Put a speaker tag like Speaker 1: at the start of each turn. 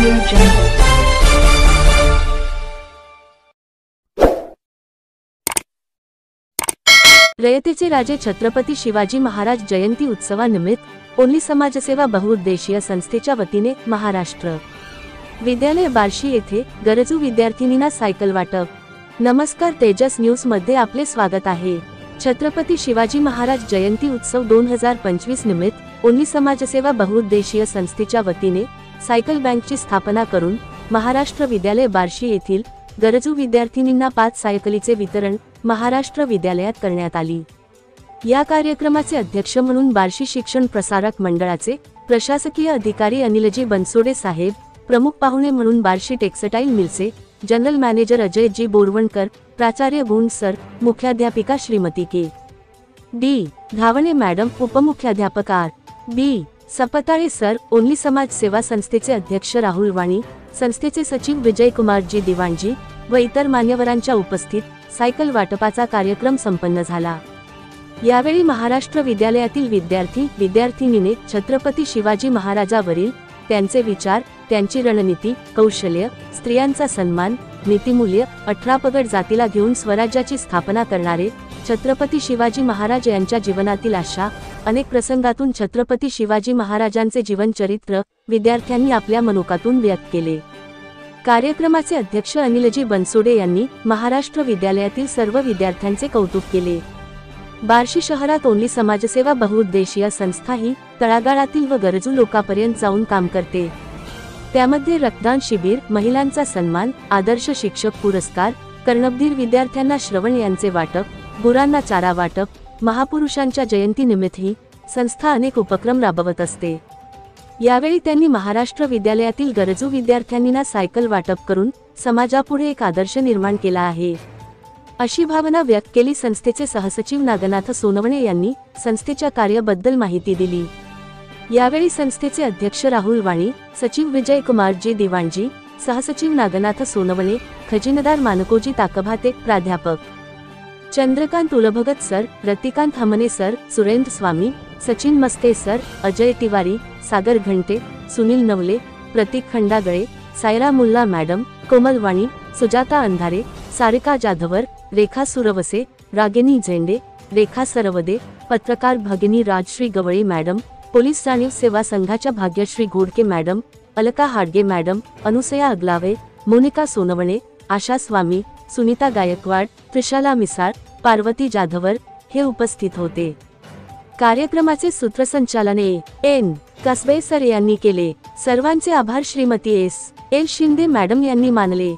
Speaker 1: Audio Jungle.
Speaker 2: रयतेचे राजे छत्रपती शिवाजी महाराज जयंती उत्सवानिमित्त only समाजसेवा बहुउद्देशीय संस्थेच्या वतीने महाराष्ट्र विद्यालय बार्शी येथे गरजू विद्यार्थिनींना सायकल वाटप। नमस्कार, तेजस न्यूज मध्ये आपले स्वागत आहे। छत्रपती शिवाजी महाराज जयंती उत्सव 2025 निमित्त ओन्ली समाजसेवा बहुउद्देशीय संस्थेच्या वतीने सायकल बँकची स्थापना करून महाराष्ट्र विद्यालय बार्शी येथील गरजू विद्यार्थिनींना 5 सायकलीचे वितरण महाराष्ट्र विद्यालयात करण्यात आली। या कार्यक्रमाचे अध्यक्ष म्हणून बार्शी शिक्षण प्रसारक मंडळाचे प्रशासकीय अधिकारी अनिलजी बनसोडे साहेब, प्रमुख पाहुणे म्हणून बार्शी टेक्सटाईल मिलचे जनरल मॅनेजर अजय जी बोरवणकर, प्राचार्य गुण सर, मुख्याध्यापिका Shrimati K D Dhawane madam, उपमुख्याध्यापक R B Sapatale sir, only समाज सेवा संस्थेचे अध्यक्ष राहुल वाणी, संस्थेचे सचिव विजय कुमार जी दिवाणजी व इतर मान्यवरांच्या उपस्थित सायकल वाटपाचा कार्यक्रम संपन्न झाला। यावेळी महाराष्ट्र विद्यालयातील विद्यार्थिनीने छत्रपती शिवाजी महाराजांवरील त्यांचे विचार, त्यांची रणनीती, कौशल्य, स्त्रियांचा सन्मान, नीतिमूल्य, 18 पगड जातीला घेऊन स्वराज्याची स्थापना करणारे छत्रपती शिवाजी महाराज यांच्या जीवनातील आशा, अनेक प्रसंगातून छत्रपती शिवाजी महाराजांचे जीवनचरित्र विद्यार्थ्यांनी आपल्या मनोकातून व्यक्त केले। कार्यक्रमाचे अध्यक्ष अनिलजी बनसोडे यांनी महाराष्ट्र विद्यालयातील सर्व विद्यार्थ्यांचे कौतुक केले। बार्शी शहरात ओन्ली समाजसेवा बहुउद्देशीय संस्था ही तळागाळातील व गरजू लोकांपर्यंत जाऊन काम करते। त्यामध्ये रक्तदान शिबिर, महिलांचा सन्मान, आदर्श शिक्षक पुरस्कार, कर्णबधीर विद्यार्थ्यांना श्रवण यांचे वाटप, गुरांना चारा वाटप, महापुरुषांच्या जयंतीनिमित्त ही संस्था अनेक उपक्रम राबवत असते। यावेळी त्यांनी महाराष्ट्र विद्यालयातील गरजू विद्यार्थ्यांना सायकल वाटप करून समाजापुढे एक आदर्श निर्माण केला आहे, अशी भावना व्यक्त केली। संस्थेचे सहसचिव नागनाथ सोनवणे यांनी संस्थेच्या कार्याबद्दल माहिती दिली। यावेळी संस्थेचे अध्यक्ष राहुल वाणी, सचिव विजय कुमार जी दिवाणजी, सहसचिव नागनाथ सोनवणे, खजिनदार मानकोजी ताकभाते, प्राध्यापक चंद्रकांत उलभगत सर, रतिकांत हमने सर, सुरेंद्र स्वामी, सचिन मस्ते सर, अजय तिवारी, सागर घंटे, सुनील नवले, प्रतीक खंडागळे, सायरा मुल्ला मॅडम, कोमल वाणी, सुजाता अंधारे, सारिका जाधवर, रेखा सुरवसे, रागिनी झेंडे, रेखा सरवदे, पत्रकार भगिनी राजश्री गवळी मॅडम, पोलीस जाणीव सेवा संघाच्या भाग्यश्री घोडके मॅडम, अलका हाडगे मॅडम, अनुसया अगलावे, मोनिका सोनवणे, आशा स्वामी, सुनीता गायकवाड, त्रिशाला मिसाळ, पार्वती जाधवर हे उपस्थित होते। कार्यक्रमाचे सूत्रसंचालन एन कसबे सर यांनी केले। सर्वांचे आभार Shrimati S L Shinde madam यांनी मानले।